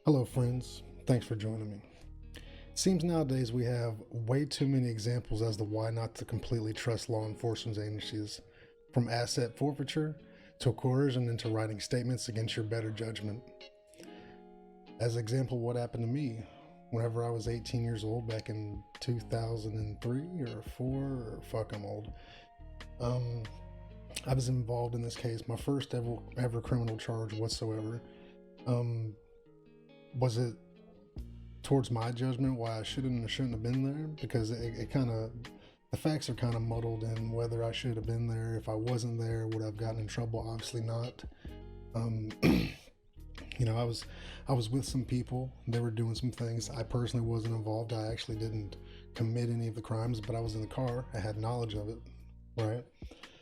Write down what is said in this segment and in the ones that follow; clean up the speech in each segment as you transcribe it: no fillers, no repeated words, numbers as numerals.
Hello, friends. Thanks for joining me. It seems nowadays we have way too many examples as to why not to completely trust law enforcement agencies, from asset forfeiture to coercion into writing statements against your better judgment. As an example, what happened to me whenever I was 18 years old back in 2003 or 4 or fuck, I'm old. I was involved in this case, my first ever criminal charge whatsoever. Was it towards my judgment why I shouldn't or shouldn't have been there? Because it kind of, the facts are kind of muddled in whether I should have been there. If I wasn't there, would I have gotten in trouble? Obviously not. I was with some people. They were doing some things. I personally wasn't involved. I actually didn't commit any of the crimes, but I was in the car. I had knowledge of it, right?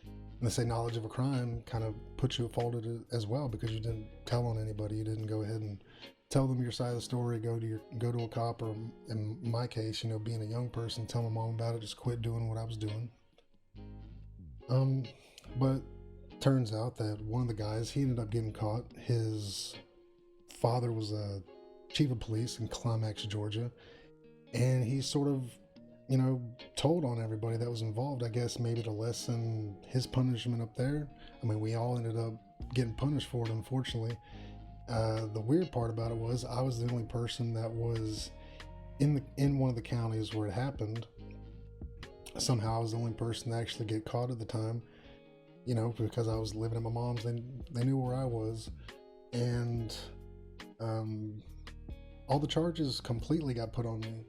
And they say knowledge of a crime kind of puts you at fault as well because you didn't tell on anybody. You didn't go ahead and tell them your side of the story. Go to a cop, or in my case, being a young person, tell my mom about it. Just quit doing what I was doing. But turns out that one of the guys, he ended up getting caught. His father was a chief of police in Climax, Georgia, and he sort of told on everybody that was involved, I guess maybe to lessen his punishment up there. I mean, we all ended up getting punished for it, unfortunately. The weird part about it was I was the only person that was in one of the counties where it happened. Somehow I was the only person to actually get caught at the time, because I was living at my mom's. They knew where I was, and all the charges completely got put on me.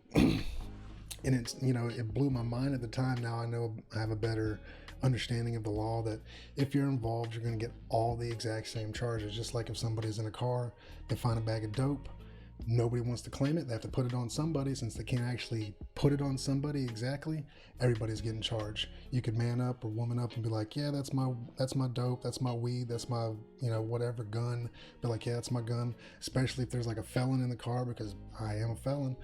And it blew my mind at the time. Now I know I have a better understanding of the law that if you're involved, you're going to get all the exact same charges. Just like if somebody's in a car, they find a bag of dope, nobody wants to claim it. They have to put it on somebody. Since they can't actually put it on somebody exactly, everybody's getting charged. You could man up or woman up and be like, yeah, that's my dope, that's my weed, that's my whatever gun. Be like, yeah, that's my gun. Especially if there's like a felon in the car, because I am a felon.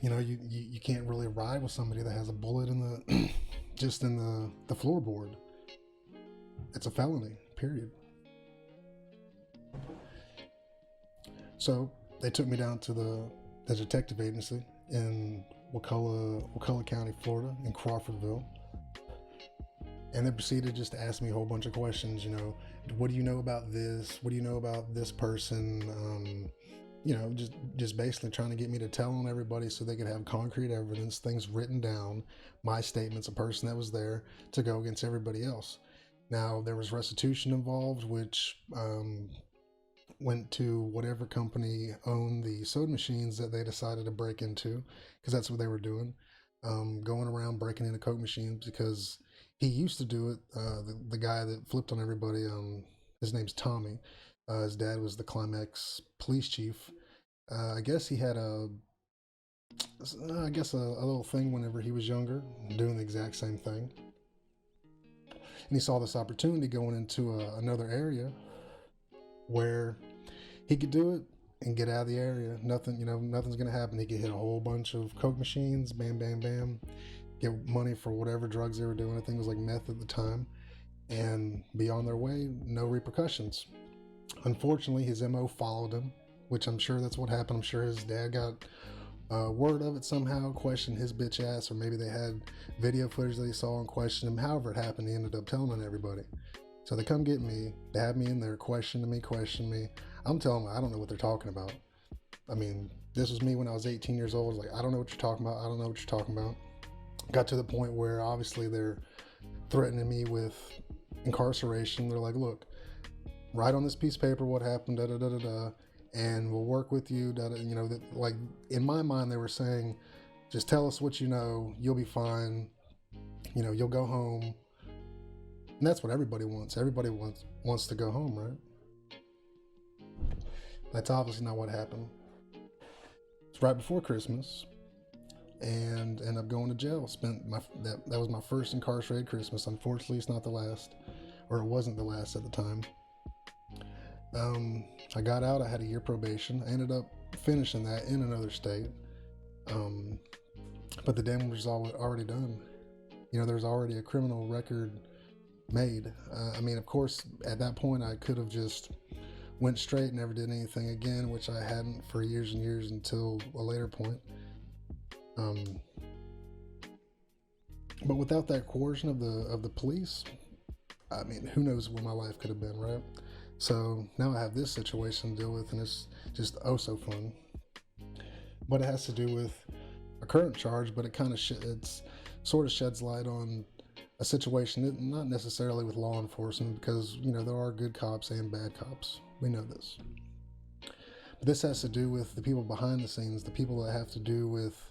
You can't really ride with somebody that has a bullet in the just in the floorboard. It's a felony, period. So they took me down to the detective agency in Wakulla County, Florida, in Crawfordville. And they proceeded just to ask me a whole bunch of questions. What do you know about this? What do you know about this person? Just basically trying to get me to tell on everybody so they could have concrete evidence, things written down, my statements, a person that was there, to go against everybody else. Now, there was restitution involved, which went to whatever company owned the soda machines that they decided to break into, because that's what they were doing, going around breaking into Coke machines, because he used to do it. The guy that flipped on everybody, his name's Tommy. His dad was the Climax police chief. I guess he had a little thing whenever he was younger, doing the exact same thing. And he saw this opportunity going into another area where he could do it and get out of the area. Nothing's going to happen. He could hit a whole bunch of Coke machines, bam, bam, bam, get money for whatever drugs they were doing. I think it was like meth at the time, and be on their way, no repercussions. Unfortunately, his MO followed him, which I'm sure that's what happened. I'm sure his dad got word of it somehow, questioned his bitch ass, or maybe they had video footage that he saw and questioned him. However it happened, he ended up telling on everybody. So they come get me, they have me in there, question me. I'm telling them I don't know what they're talking about. I mean, this was me when I was 18 years old. I was like, I don't know what you're talking about. Got to the point where obviously they're threatening me with incarceration. They're like, look, write on this piece of paper what happened, da da da da da, and we'll work with you. Da, da, like in my mind, they were saying, just tell us what you know, you'll be fine. You'll go home, and that's what everybody wants. Everybody wants to go home, right? That's obviously not what happened. It's right before Christmas, and ended up going to jail. That was my first incarcerated Christmas. Unfortunately, it's not the last, or it wasn't the last at the time. I got out. I had a year probation. I ended up finishing that in another state. But the damage was already done. There's already a criminal record made. Of course, at that point, I could have just went straight, never did anything again, which I hadn't for years and years until a later point. But without that coercion of the police, I mean, who knows where my life could have been, right? So now I have this situation to deal with, and it's just oh so fun. But it has to do with a current charge, but it kind of it's sort of sheds light on a situation, not necessarily with law enforcement, because there are good cops and bad cops. We know this. But this has to do with the people behind the scenes, the people that have to do with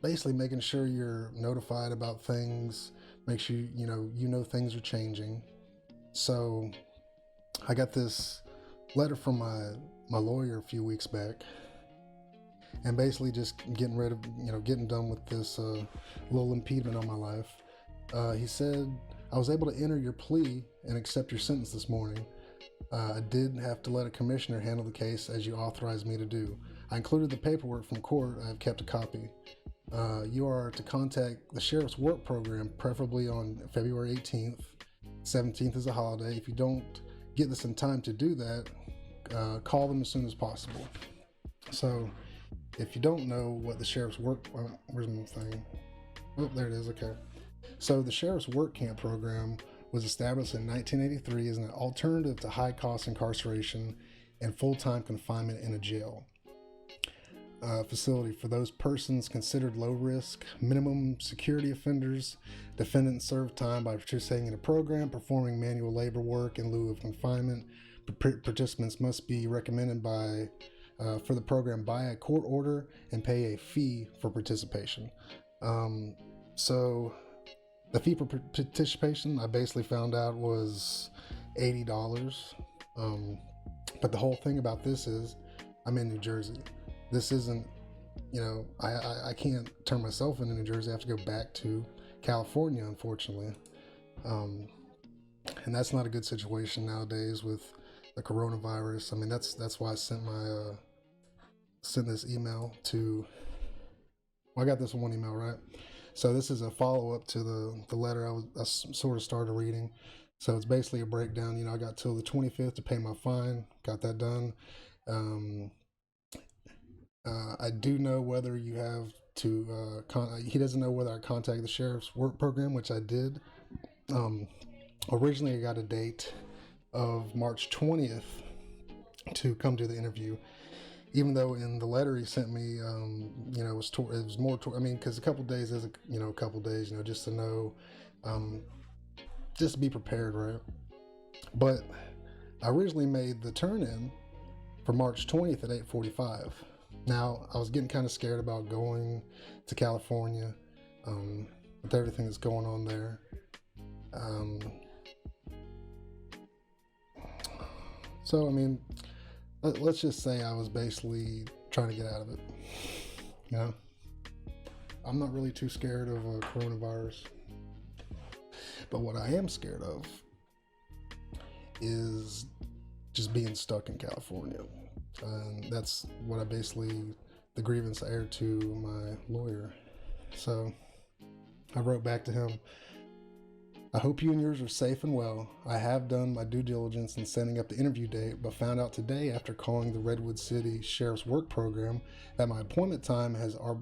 basically making sure you're notified about things, make sure you know things are changing. So I got this letter from my lawyer a few weeks back, and basically just getting rid of, getting done with this little impediment on my life. He said, I was able to enter your plea and accept your sentence this morning. I did have to let a commissioner handle the case as you authorized me to do. I included the paperwork from court. I have kept a copy. You are to contact the Sheriff's Work Program, preferably on February 18th. 17th is a holiday. If you don't get this in time to do that, call them as soon as possible. So if you don't know what the Sheriff's Work... where's my thing? Oh, there it is. Okay. So the Sheriff's Work Camp Program was established in 1983 as an alternative to high-cost incarceration and full-time confinement in a jail facility for those persons considered low-risk, minimum security offenders. Defendants serve time by participating in a program, performing manual labor work in lieu of confinement. Participants must be recommended for the program by a court order and pay a fee for participation. So the fee for participation, I basically found out, was $80. But the whole thing about this is I'm in New Jersey. This isn't, I can't turn myself into New Jersey. I have to go back to California, unfortunately. And that's not a good situation nowadays with the coronavirus. I mean, that's why I sent this email to, I got this one email, right? So this is a follow-up to the letter I sort of started reading. So it's basically a breakdown. I got till the 25th to pay my fine. Got that done. I do know whether you have to, he doesn't know whether I contacted the Sheriff's Work Program, which I did. Originally I got a date of March 20th to come to the interview, even though in the letter he sent me, it was more, because a couple days is a couple days, just to know, just to be prepared, right? But I originally made the turn-in for March 20th at 8:45. Now, I was getting kind of scared about going to California with everything that's going on there. So, let's just say I was basically trying to get out of it. I'm not really too scared of coronavirus. But what I am scared of is just being stuck in California. And that's what the grievance I aired to my lawyer. So I wrote back to him, I hope you and yours are safe and well. I have done my due diligence in setting up the interview date, but found out today after calling the Redwood City Sheriff's Work Program that my appointment time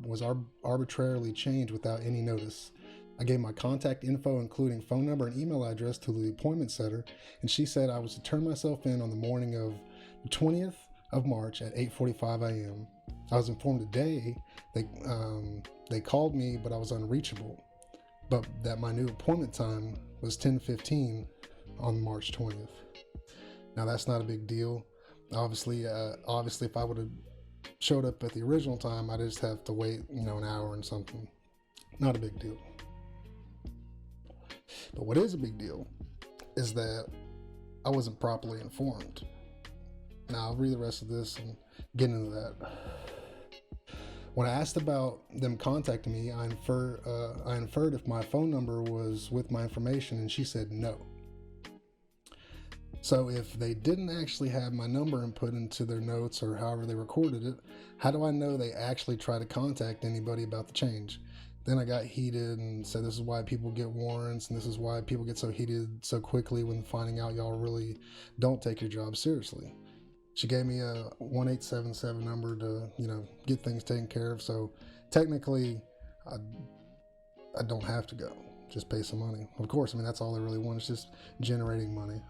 was arbitrarily changed without any notice. I gave my contact info, including phone number and email address, to the appointment setter, and she said I was to turn myself in on the morning of the 20th of March at 8:45 a.m. I was informed today they called me, but I was unreachable, but that my new appointment time was 10:15 on March 20th. Now that's not a big deal. Obviously, if I would have showed up at the original time, I'd just have to wait, an hour and something. Not a big deal. But what is a big deal is that I wasn't properly informed. Now I'll read the rest of this and get into that. When I asked about them contacting me, I inferred if my phone number was with my information, and she said no. So if they didn't actually have my number input into their notes or however they recorded it, how do I know they actually tried to contact anybody about the change? Then I got heated and said, this is why people get warrants, and this is why people get so heated so quickly when finding out y'all really don't take your job seriously. She gave me a 1877 number to, get things taken care of. So technically, I don't have to go. Just pay some money. Of course, that's all I really want. It's just generating money.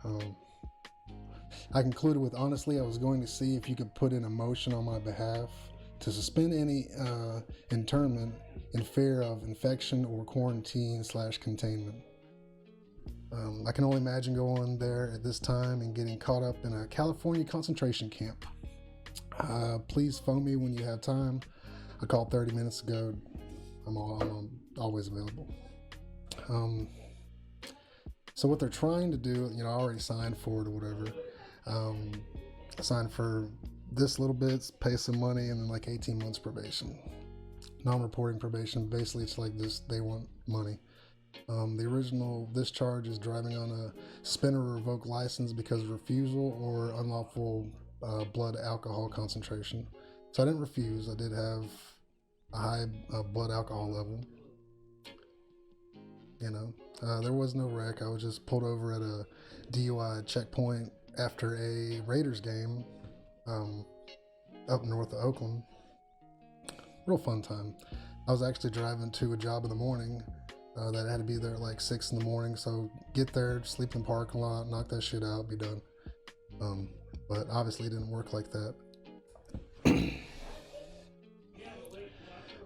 I concluded with, honestly, I was going to see if you could put in a motion on my behalf to suspend any internment in fear of infection or quarantine/containment. I can only imagine going there at this time and getting caught up in a California concentration camp. Please phone me when you have time. I called 30 minutes ago. I'm always available. So what they're trying to do, I already signed for it or whatever. I signed for this little bit, pay some money, and then like 18 months probation. Non-reporting probation. Basically, it's like this, they want money. This charge is driving on a suspended or revoked license because of refusal or unlawful blood alcohol concentration. So I didn't refuse. I did have a high blood alcohol level. There was no wreck. I was just pulled over at a DUI checkpoint after a Raiders game up north of Oakland. Real fun time. I was actually driving to a job in the morning that had to be there at like 6 in the morning. So get there, sleep in the parking lot, knock that shit out, be done. But obviously it didn't work like that.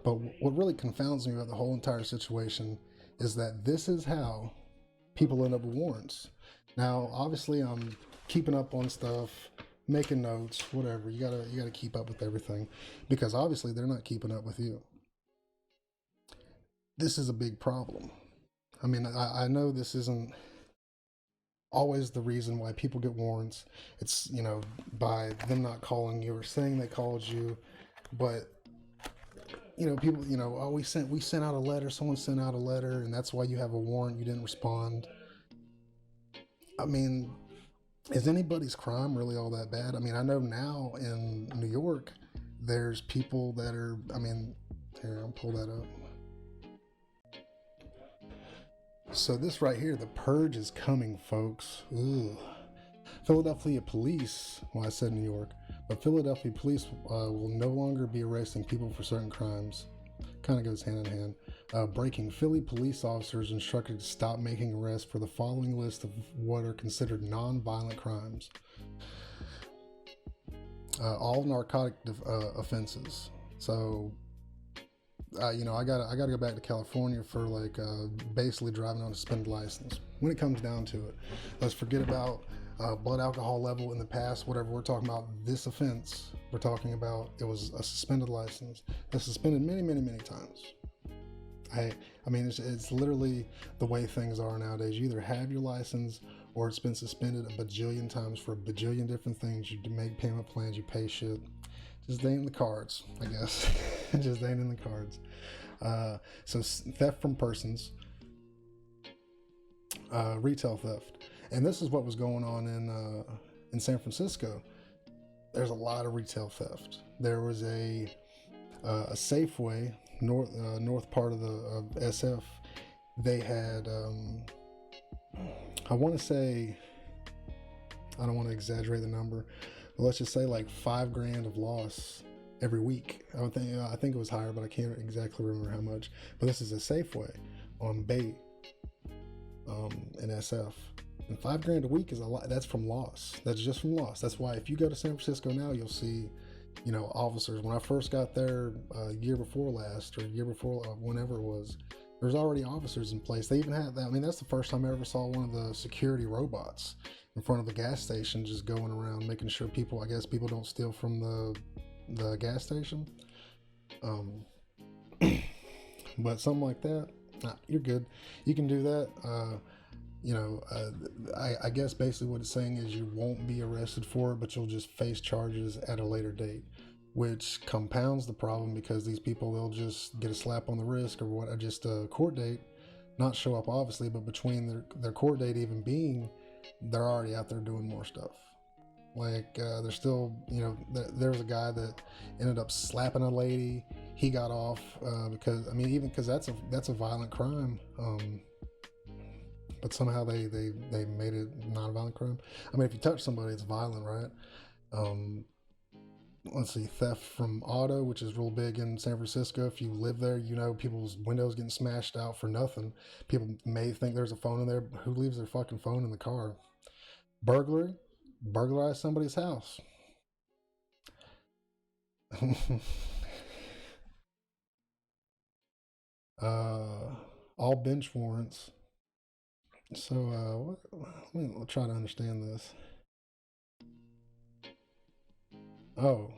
But what really confounds me about the whole entire situation is that this is how people end up with warrants. Now, obviously, I'm keeping up on stuff, making notes, whatever. You gotta keep up with everything, because obviously they're not keeping up with you. This is a big problem. I know this isn't always the reason why people get warrants. It's, by them not calling you or saying they called you, but people, we sent out a letter, someone sent out a letter, and that's why you have a warrant, you didn't respond. Is anybody's crime really all that bad? I know now in New York, there's people that are, here, I'll pull that up. So this right here, the Purge is coming, folks. Ugh. Philadelphia police, well, I said New York, but Philadelphia police will no longer be arresting people for certain crimes. Kind of goes hand in hand. Breaking. Philly police officers instructed to stop making arrests for the following list of what are considered non-violent crimes. All narcotic offenses. So, I gotta go back to California for basically driving on a suspended license. When it comes down to it, let's forget about blood alcohol level in the past, whatever. We're talking about this offense. We're talking about it was a suspended license. That's suspended many, many, many times. It's literally the way things are nowadays. You either have your license or it's been suspended a bajillion times for a bajillion different things. You make payment plans, you pay shit. Just ain't in the cards, I guess. Just ain't in the cards. So theft from persons, retail theft. And this is what was going on in San Francisco. There's a lot of retail theft. There was a Safeway north part of SF. They had I want to say, I don't want to exaggerate the number, but let's just say like $5,000 of loss every week. I think it was higher, but I can't exactly remember how much. But this is a Safeway on Bay in SF. And $5,000 a week is a lot. That's from loss. That's just from loss. That's why if you go to San Francisco now, you'll see, officers. When I first got there year before last, or year before, whenever it was, there's already officers in place. They even had that. That's the first time I ever saw one of the security robots in front of the gas station, just going around making sure people don't steal from the gas station. But something like that, you're good. You can do that. I guess basically what it's saying is you won't be arrested for it, but you'll just face charges at a later date, which compounds the problem because these people, they'll just get a slap on the wrist or just a court date, not show up obviously, but between their court date even being, they're already out there doing more stuff. They're still, there was a guy that ended up slapping a lady. he got off because I mean, even because that's a violent crime. But somehow they made it not a violent crime. I mean, if you touch somebody, it's violent, right? Um, let's see, theft from auto, which is real big in San Francisco. If you live there, you know people's windows getting smashed out for nothing. People may think there's a phone in there. But who leaves their fucking phone in the car? Burglary, burglarize somebody's house. uh, all bench warrants. So let me try to understand this. Oh,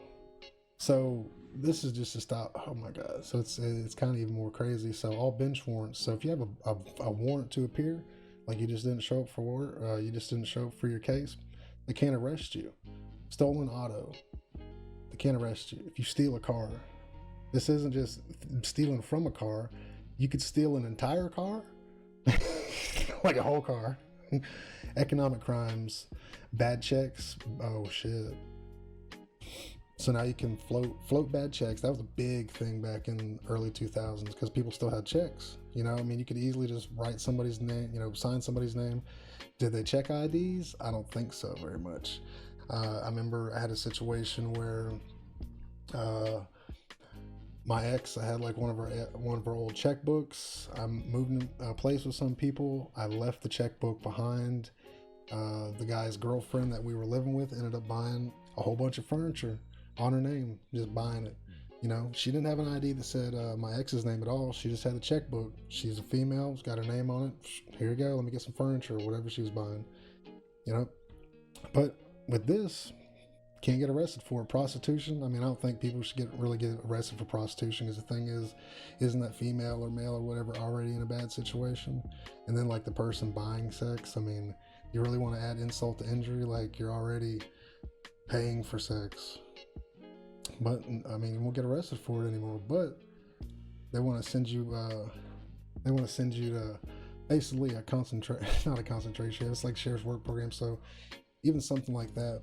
so this is just to stop. Oh my god! So it's kind of even more crazy. So all bench warrants. So if you have a warrant to appear, like you just didn't show up for work, you just didn't show up for your case, they can't arrest you. Stolen auto, they can't arrest you. If you steal a car, this isn't just stealing from a car. You could steal an entire car, like a whole car. Economic crimes, bad checks. Oh shit. So now you can float bad checks. That was a big thing back in early 2000s because people still had checks. You know, I mean, you could easily just write somebody's name, you know, sign somebody's name. Did they check IDs? I don't think so very much. I remember I had a situation where my ex, I had like one of our old checkbooks. I'm moving a place with some people. I left the checkbook behind. The guy's girlfriend that we were living with ended up buying a whole bunch of furniture on her name, just buying it. You know, she didn't have an ID that said my ex's name at all. She just had a checkbook. She's a female, it's got her name on it. Here you go, let me get some furniture or whatever she was buying. You know, but with this, can't get arrested for it. Prostitution, I mean, I don't think people should really get arrested for prostitution because the thing is, isn't that female or male or whatever already in a bad situation? And then like the person buying sex, I mean, you really want to add insult to injury? Like you're already paying for sex. But I mean, you won't get arrested for it anymore. But they want to send you. To basically a not a concentration. It's like sheriff's work program. So even something like that,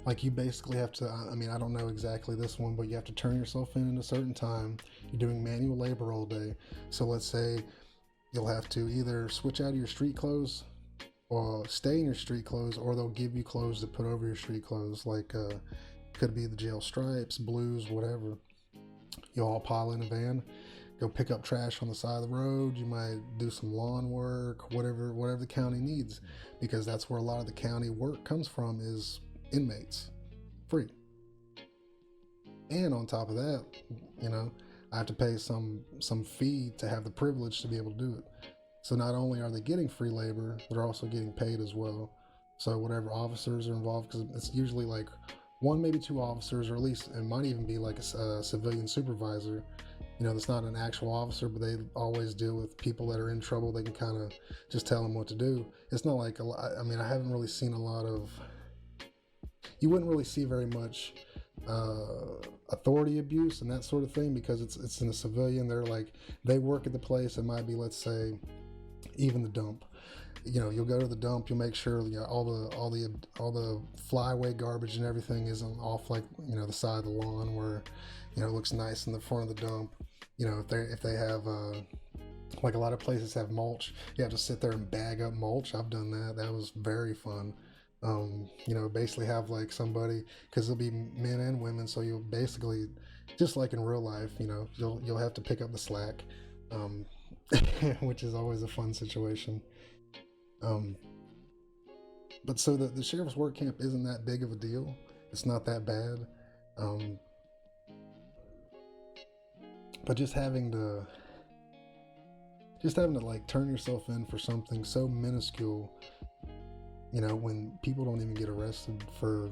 like you basically have to. I mean, I don't know exactly this one, but you have to turn yourself in at a certain time. You're doing manual labor all day. So let's say you'll have to either switch out of your street clothes or stay in your street clothes, or they'll give you clothes to put over your street clothes, like could be the jail stripes, blues, whatever. You'll all pile in a van, go pick up trash on the side of the road. You might do some lawn work, whatever the county needs, because that's where a lot of the county work comes from, is inmates, free. And on top of that, you know, I have to pay some fee to have the privilege to be able to do it. So not only are they getting free labor, they're also getting paid as well. So whatever officers are involved, because it's usually like one, maybe two officers, or at least it might even be like a civilian supervisor. You know, that's not an actual officer, but they always deal with people that are in trouble. They can kind of just tell them what to do. It's not like, I mean, I haven't really seen a lot of, you wouldn't really see very much authority abuse and that sort of thing, because it's in a civilian. They're like, they work at the place. It might be, let's say, even the dump. You know, you'll go to the dump, you'll make sure, you know, all the flyaway garbage and everything isn't off, like, you know, the side of the lawn where, you know, it looks nice in the front of the dump. You know, if they have like a lot of places have mulch, you have to sit there and bag up mulch. I've done that. That was very fun. You know, basically have like somebody, because there'll be men and women, so you'll basically, just like in real life, you know, you'll have to pick up the slack, which is always a fun situation. But so the sheriff's work camp isn't that big of a deal. It's not that bad. But just having to like turn yourself in for something so minuscule, you know, when people don't even get arrested for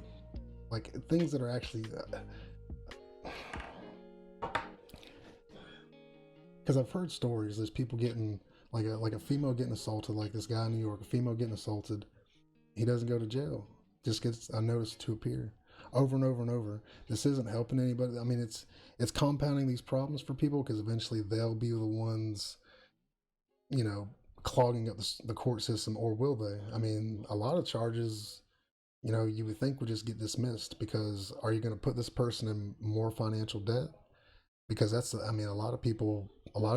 like things that are actually, because I've heard stories, there's people getting like a female getting assaulted, like this guy in New York, a female getting assaulted. He doesn't go to jail, just gets a notice to appear, over and over and over. This isn't helping anybody. I mean, it's compounding these problems for people, because eventually they'll be the ones, you know, clogging up the court system, or will they? I mean, a lot of charges, you know, you would think would just get dismissed, because are you going to put this person in more financial debt? because I mean, a lot of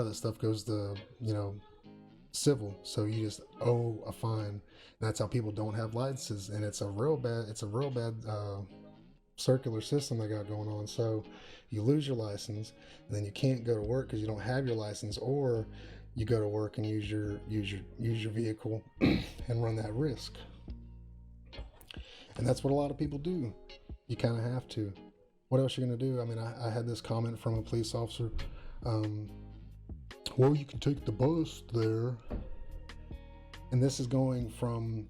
this stuff goes to, civil. So you just owe a fine. And that's how people don't have licenses. And it's a real bad, circular system they got going on. So you lose your license, and then you can't go to work because you don't have your license, or you go to work and use your vehicle and run that risk. And that's what a lot of people do. You kind of have to. What else are you going to do? I mean, I had this comment from a police officer. Well, you can take the bus there. And this is going from,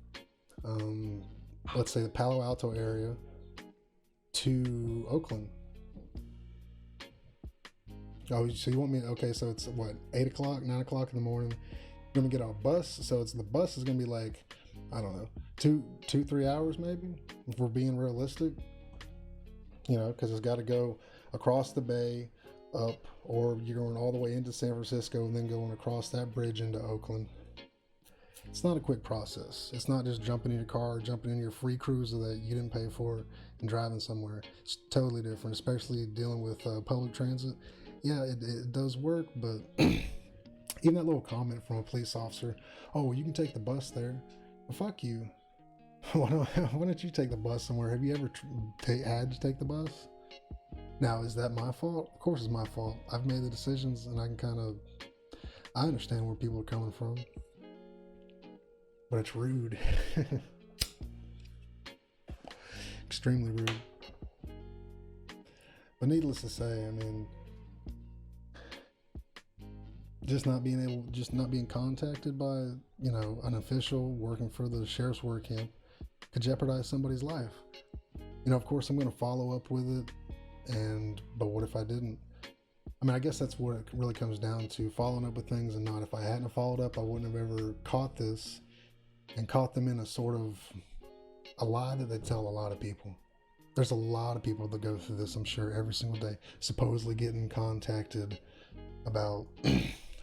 let's say, the Palo Alto area to Oakland. Oh, so you want me? Okay, so it's what, 8 o'clock, 9 o'clock in the morning. You're going to get on a bus. So the bus is going to be like, I don't know, 3 hours maybe, if we're being realistic. Because it's got to go across the bay up, or you're going all the way into San Francisco and then going across that bridge into Oakland. It's not a quick process. It's not just jumping in your car, jumping in your free cruiser that you didn't pay for and driving somewhere. It's totally different, especially dealing with public transit. Yeah, it does work, but even that little comment from a police officer, oh, well, you can take the bus there. Well, fuck you. Why don't you take the bus somewhere? Have you ever had to take the bus? Now, is that my fault? Of course it's my fault. I've made the decisions, and I understand where people are coming from. But it's rude. Extremely rude. But needless to say, I mean, just not being contacted by, an official working for the sheriff's work camp could jeopardize somebody's life. Of course I'm going to follow up with it, but what if I didn't? I mean, I guess that's what it really comes down to, following up with things and not. If I hadn't followed up, I wouldn't have ever caught this and caught them in a sort of a lie that they tell a lot of people. There's a lot of people that go through this, I'm sure, every single day, supposedly getting contacted about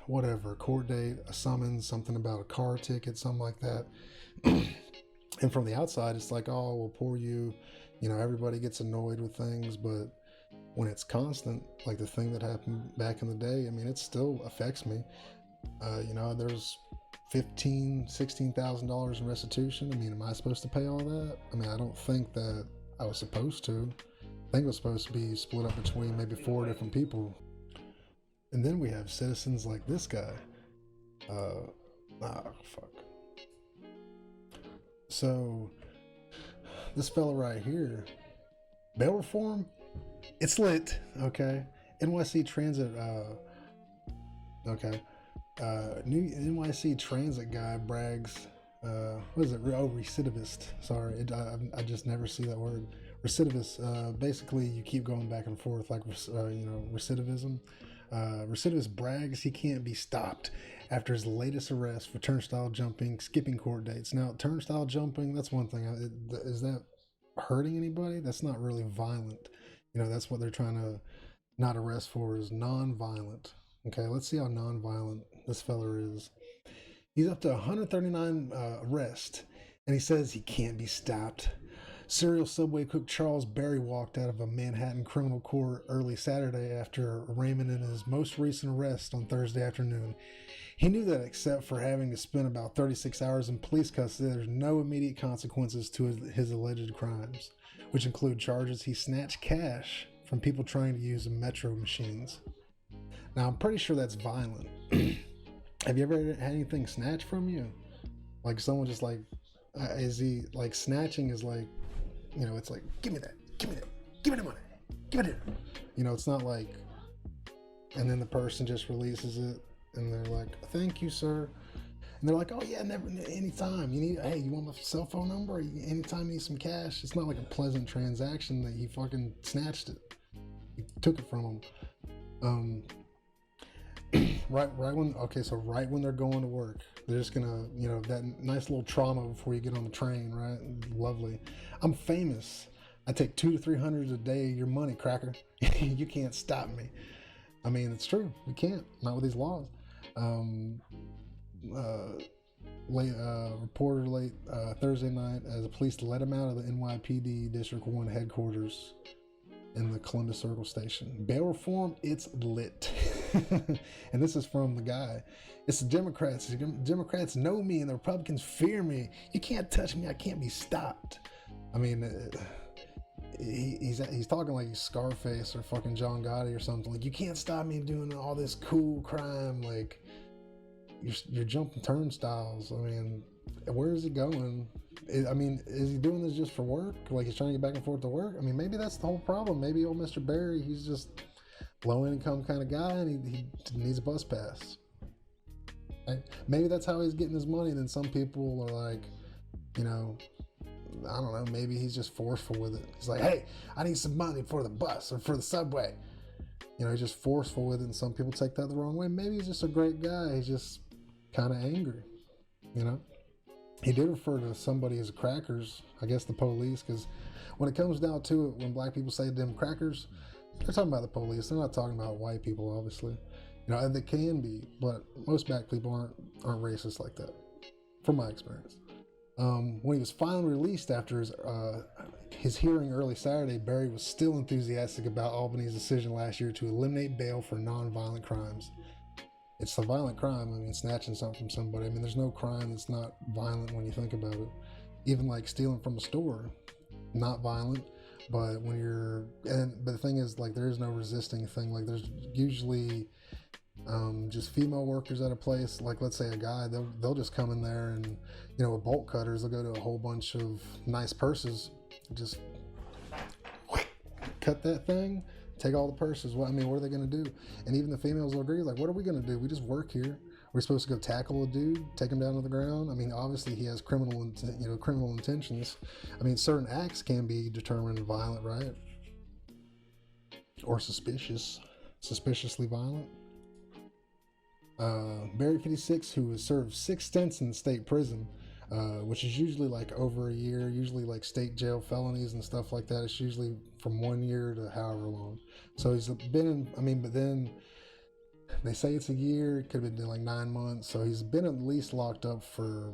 whatever, court date, a summons, something about a car ticket, something like that. And from the outside, it's like, oh, well, poor you. Everybody gets annoyed with things, but when it's constant, like the thing that happened back in the day, I mean, it still affects me. There's $16,000 in restitution. I mean, am I supposed to pay all that? I mean, I don't think that I was supposed to. I think it was supposed to be split up between maybe 4 different people. And then we have citizens like this guy. Fuck. So, this fella right here, bail reform, it's lit, okay? NYC Transit, new NYC Transit guy brags, what is it? Oh, recidivist. Sorry, I just never see that word. Recidivist, basically you keep going back and forth, like, recidivism. Recidivist brags he can't be stopped after his latest arrest for turnstile jumping, skipping court dates. Now, turnstile jumping, that's one thing. Is that hurting anybody? That's not really violent. That's what they're trying to not arrest for, is non-violent. Okay, let's see how non-violent this fella is. He's up to 139 arrests, and he says he can't be stopped. Serial Subway cook Charles Berry walked out of a Manhattan criminal court early Saturday after arraignment in his most recent arrest on Thursday afternoon. He knew that except for having to spend about 36 hours in police custody, there's no immediate consequences to his alleged crimes, which include charges he snatched cash from people trying to use metro machines. Now, I'm pretty sure that's violent. Have you ever had anything snatched from you? Like someone just like, snatching is like, it's like, give me that, give me the money, give it here. It's not like, and then the person just releases it and they're like, thank you, sir. And they're like, oh yeah, never, anytime you want my cell phone number? Anytime you need some cash. It's not like a pleasant transaction that he fucking snatched it. He took it from him. Right when they're going to work, they're just gonna, that nice little trauma before you get on the train, right? Lovely. I'm famous. I take 200 to 300 a day of your money, cracker. You can't stop me. I mean, it's true. We can't. Not with these laws. Reporter late Thursday night as the police let him out of the NYPD District 1 headquarters in the Columbus Circle station. Bail reform, it's lit. And this is from the guy. It's the Democrats. The Democrats know me and the Republicans fear me. You can't touch me. I can't be stopped. I mean, he's talking like he's Scarface or fucking John Gotti or something. Like, you can't stop me doing all this cool crime. Like, you're jumping turnstiles. I mean, where is he going? I mean, is he doing this just for work? Like, he's trying to get back and forth to work? I mean, maybe that's the whole problem. Maybe old Mr. Barry, he's just low income kind of guy and he needs a bus pass. Right? Maybe that's how he's getting his money. Then some people are like, you know, I don't know, maybe he's just forceful with it. He's like, hey, I need some money for the bus or for the subway. You know, he's just forceful with it, and some people take that the wrong way. Maybe he's just a great guy. He's just kind of angry, you know? He did refer to somebody as crackers, I guess the police, because when it comes down to it, when black people say them crackers, they're talking about the police. They're not talking about white people, obviously. You know, and they can be, but most black people aren't racist like that, from my experience. When he was finally released after his hearing early Saturday, Barry was still enthusiastic about Albany's decision last year to eliminate bail for non-violent crimes. It's a violent crime. I mean, snatching something from somebody. I mean, there's no crime that's not violent when you think about it. Even like stealing from a store, not violent. But but the thing is, like, there is no resisting thing. Like, there's usually just female workers at a place. Like, let's say a guy, they'll just come in there and, you know, with bolt cutters, they'll go to a whole bunch of nice purses, just cut that thing, take all the purses. Well, I mean, what are they going to do? And even the females will agree, like, what are we going to do? We just work here. We're supposed to go tackle a dude, take him down to the ground. I mean, obviously he has criminal intentions. I mean, certain acts can be determined violent, right? Or suspiciously violent. Barry 56, who has served 6 stints in state prison, which is usually like over a year, usually like state jail felonies and stuff like that. It's usually from 1 year to however long. So he's been in, I mean, but then they say it's a year, it could have been like 9 months. So he's been at least locked up for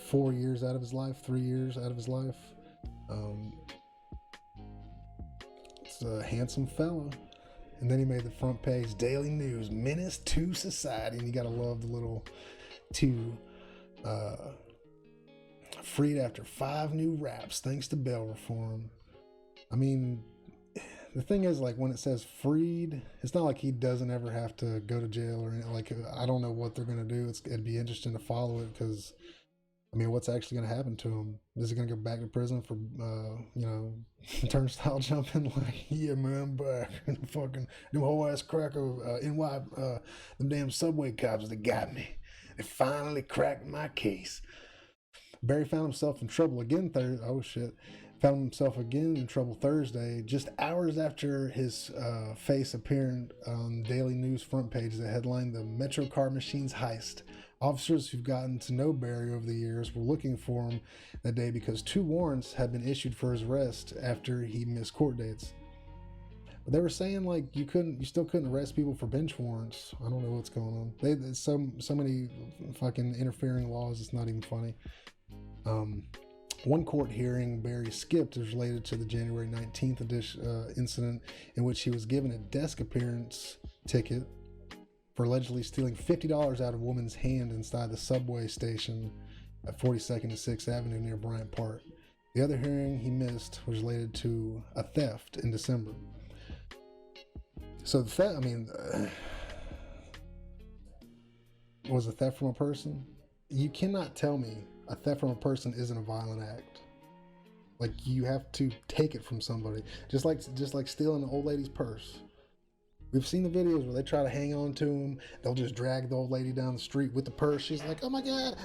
4 years out of his life, 3 years out of his life. It's a handsome fella. And then he made the front page, Daily News, menace to society. And you gotta love the little 2, freed after 5 new raps thanks to bail reform. I mean, the thing is, like, when it says freed, it's not like he doesn't ever have to go to jail or anything. Like, I don't know what they're gonna do. It'd be interesting to follow it, because I mean, what's actually going to happen to him? Is he going to go back to prison for, turnstile jumping? Like, yeah, man, I'm back. And fucking them whole ass cracker, them damn subway cops that got me. They finally cracked my case. Barry found himself in trouble again Found himself again in trouble Thursday, just hours after his face appeared on Daily News front page that headlined the Metro Card Machines heist. Officers who've gotten to know Barry over the years were looking for him that day because 2 warrants had been issued for his arrest after he missed court dates. But they were saying, like, you still couldn't arrest people for bench warrants. I don't know what's going on. There's so many fucking interfering laws, it's not even funny. One court hearing Barry skipped is related to the January 19th incident in which he was given a desk appearance ticket for allegedly stealing $50 out of a woman's hand inside the subway station at 42nd and 6th Avenue near Bryant Park. The other hearing he missed was related to a theft in December. So the theft, I mean, was a theft from a person? You cannot tell me a theft from a person isn't a violent act. Like, you have to take it from somebody. Just like stealing an old lady's purse. We've seen the videos where they try to hang on to him. They'll just drag the old lady down the street with the purse. She's like, oh my God.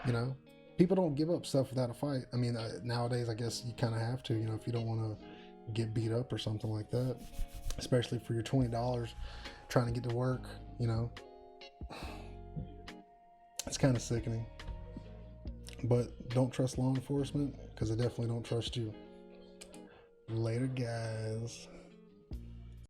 You know, people don't give up stuff without a fight. I mean, nowadays, I guess you kind of have to, if you don't want to get beat up or something like that, especially for your $20 trying to get to work, It's kind of sickening. But don't trust law enforcement, because they definitely don't trust you. Later, guys.